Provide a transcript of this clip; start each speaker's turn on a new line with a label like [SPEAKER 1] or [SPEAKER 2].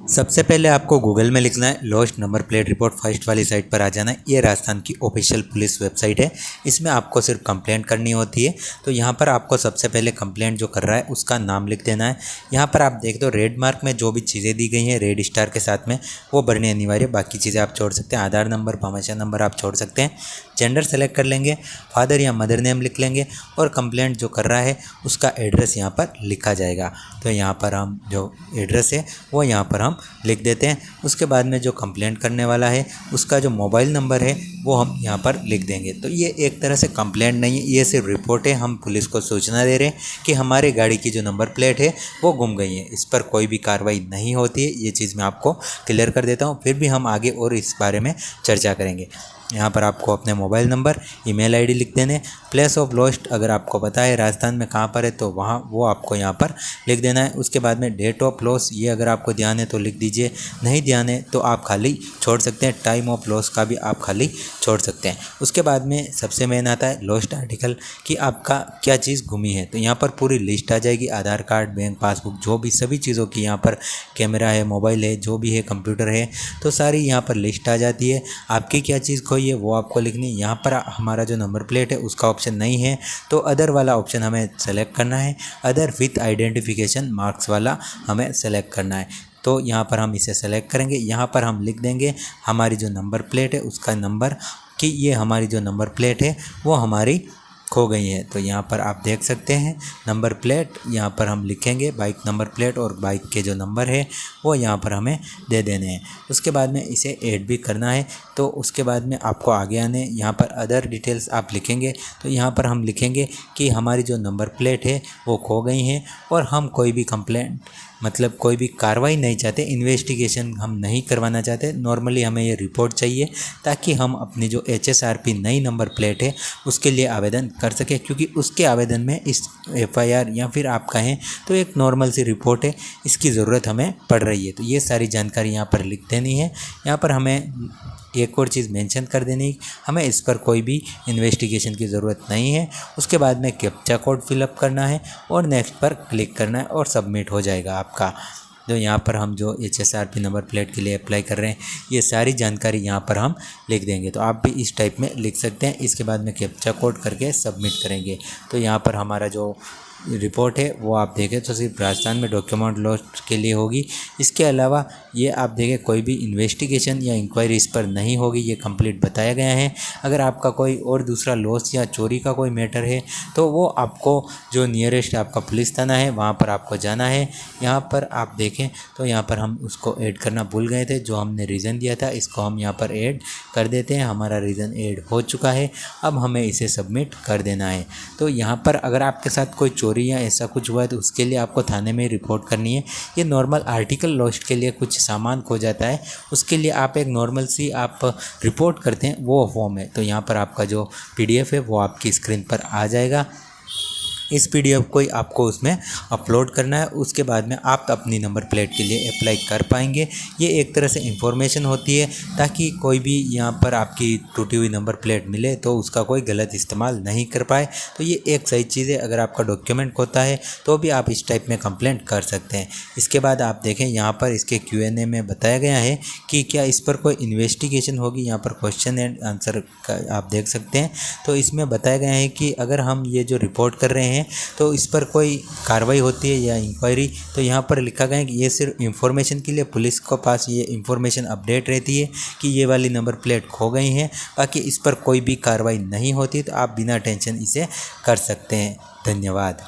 [SPEAKER 1] सबसे पहले आपको गूगल में लिखना है lost number plate report first वाली साइट पर आ जाना है। ये राजस्थान की ऑफिशियल पुलिस वेबसाइट है। इसमें आपको सिर्फ कंप्लेंट करनी होती है। तो यहाँ पर आपको सबसे पहले कंप्लेंट जो कर रहा है उसका नाम लिख देना है। यहाँ पर आप देख दो रेड मार्क में जो भी चीज़ें दी गई हैं रेड स्टार के साथ में वो भरनी अनिवार्य, बाकी चीज़ें आप छोड़ सकते हैं। आधार नंबर भामाशाह नंबर आप छोड़ सकते हैं। जेंडर सेलेक्ट कर लेंगे, फादर या मदर नेम लिख लेंगे और कंप्लेंट जो कर रहा है उसका एड्रेस यहाँ पर लिखा जाएगा। तो यहाँ पर हम जो एड्रेस है वो यहाँ पर हम लिख देते हैं। उसके बाद में जो कंप्लेंट करने वाला है उसका जो मोबाइल नंबर है वो हम यहाँ पर लिख देंगे। तो ये एक तरह से कंप्लेंट नहीं है, ये सिर्फ रिपोर्ट है। हम पुलिस को सूचना दे रहे हैं कि हमारी गाड़ी की जो नंबर प्लेट है वो गुम गई है। इस पर कोई भी कार्रवाई नहीं होती है। ये चीज़ मैं आपको क्लियर कर देता हूँ, फिर भी हम आगे और इस बारे में चर्चा करेंगे। यहाँ पर आपको अपने मोबाइल नंबर, ईमेल आईडी लिख देने। प्लेस ऑफ लॉस्ट अगर आपको पता है राजस्थान में कहाँ पर है तो वहाँ वो आपको यहाँ पर लिख देना है। उसके बाद में डेट ऑफ लॉस ये अगर आपको ध्यान है तो लिख दीजिए, नहीं ध्यान है तो आप खाली छोड़ सकते हैं। टाइम ऑफ लॉस का भी आप खाली छोड़ सकते हैं। उसके बाद में सबसे मेन आता है लॉस्ट आर्टिकल कि आपका क्या चीज़ गुमी है। तो यहाँ पर पूरी लिस्ट आ जाएगी, आधार कार्ड, बैंक पासबुक, जो भी सभी चीज़ों की यहाँ पर कैमरा है, मोबाइल है, जो भी है, कंप्यूटर है, तो सारी यहाँ पर लिस्ट आ जाती है। आपकी क्या चीज़ खोई है वो आपको लिखनी। यहाँ पर हमारा जो नंबर प्लेट है उसका ऑप्शन नहीं है तो अदर वाला ऑप्शन हमें सेलेक्ट करना है। अदर विथ आइडेंटिफिकेशन मार्क्स वाला हमें सेलेक्ट करना है। तो यहाँ पर हम इसे सेलेक्ट करेंगे। यहाँ पर हम लिख देंगे हमारी जो नंबर प्लेट है उसका नंबर, कि ये हमारी जो नंबर प्लेट है वो हमारी खो गई है। तो यहाँ पर आप देख सकते हैं नंबर प्लेट, यहाँ पर हम लिखेंगे बाइक नंबर प्लेट और बाइक के जो नंबर है वो यहाँ पर हमें दे देने हैं। उसके बाद में इसे ऐड भी करना है। तो उसके बाद में आपको आगे आने यहाँ पर अदर डिटेल्स आप लिखेंगे। तो यहाँ पर हम लिखेंगे कि हमारी जो नंबर प्लेट है वो खो गई हैं और हम कोई भी कंप्लेंट मतलब कोई भी कार्रवाई नहीं चाहते, इन्वेस्टिगेशन हम नहीं करवाना चाहते। नॉर्मली हमें ये रिपोर्ट चाहिए ताकि हम अपनी जो HSRP नई नंबर प्लेट है उसके लिए आवेदन कर सकें, क्योंकि उसके आवेदन में इस FIR या फिर आप कहें तो एक नॉर्मल सी रिपोर्ट है, इसकी ज़रूरत हमें पड़ रही है। तो ये सारी जानकारी यहाँ पर लिख देनी है। यहाँ पर हमें एक और चीज़ मेंशन कर देनी, हमें इस पर कोई भी इन्वेस्टिगेशन की ज़रूरत नहीं है। उसके बाद में कैप्चा कोड फिलअप करना है और नेक्स्ट पर क्लिक करना है और सबमिट हो जाएगा आपका। जो यहाँ पर हम जो HSRP नंबर प्लेट के लिए अप्लाई कर रहे हैं ये सारी जानकारी यहाँ पर हम लिख देंगे। तो आप भी इस टाइप में लिख सकते हैं। इसके बाद में कैप्चा कोड करके सबमिट करेंगे। तो यहाँ पर हमारा जो रिपोर्ट है वो आप देखें तो सिर्फ राजस्थान में डॉक्यूमेंट लॉस्ट के लिए होगी। इसके अलावा ये आप देखें कोई भी इन्वेस्टिगेशन या इंक्वायरी इस पर नहीं होगी, ये कंप्लीट बताया गया है। अगर आपका कोई और दूसरा लॉस या चोरी का कोई मैटर है तो वो आपको जो नियरेस्ट आपका पुलिस थाना है वहाँ पर आपको जाना है। यहाँ पर आप देखें तो यहाँ पर हम उसको ऐड करना भूल गए थे, जो हमने रीज़न दिया था इसको हम यहाँ पर ऐड कर देते हैं। हमारा रीज़न ऐड हो चुका है, अब हमें इसे सबमिट कर देना है। तो यहाँ पर अगर आपके साथ कोई चोरी या ऐसा कुछ हुआ है तो उसके लिए आपको थाने में रिपोर्ट करनी है। ये नॉर्मल आर्टिकल लॉस्ट के लिए कुछ सामान खो जाता है, उसके लिए आप एक नॉर्मल सी आप रिपोर्ट करते हैं वो फॉर्म है। तो यहाँ पर आपका जो PDF है वो आपकी स्क्रीन पर आ जाएगा। इस PDF को ही आपको उसमें अपलोड करना है। उसके बाद में आप अपनी नंबर प्लेट के लिए अप्लाई कर पाएंगे। ये एक तरह से इंफॉर्मेशन होती है ताकि कोई भी यहाँ पर आपकी टूटी हुई नंबर प्लेट मिले तो उसका कोई गलत इस्तेमाल नहीं कर पाए। तो ये एक सही चीज़ है। अगर आपका डॉक्यूमेंट खोता है तो भी आप इस टाइप में कंप्लेंट कर सकते हैं। इसके बाद आप देखें यहाँ पर इसके Q&A में बताया गया है कि क्या इस पर कोई इन्वेस्टिगेशन होगी। यहाँ पर क्वेश्चन एंड आंसर आप देख सकते हैं। तो इसमें बताया गया है कि अगर हम ये जो रिपोर्ट कर रहे हैं तो इस पर कोई कार्रवाई होती है या इंक्वायरी, तो यहाँ पर लिखा गया है कि ये सिर्फ इंफॉर्मेशन के लिए पुलिस को पास ये इंफॉर्मेशन अपडेट रहती है कि ये वाली नंबर प्लेट खो गई हैं। बाकी इस पर कोई भी कार्रवाई नहीं होती। तो आप बिना टेंशन इसे कर सकते हैं। धन्यवाद।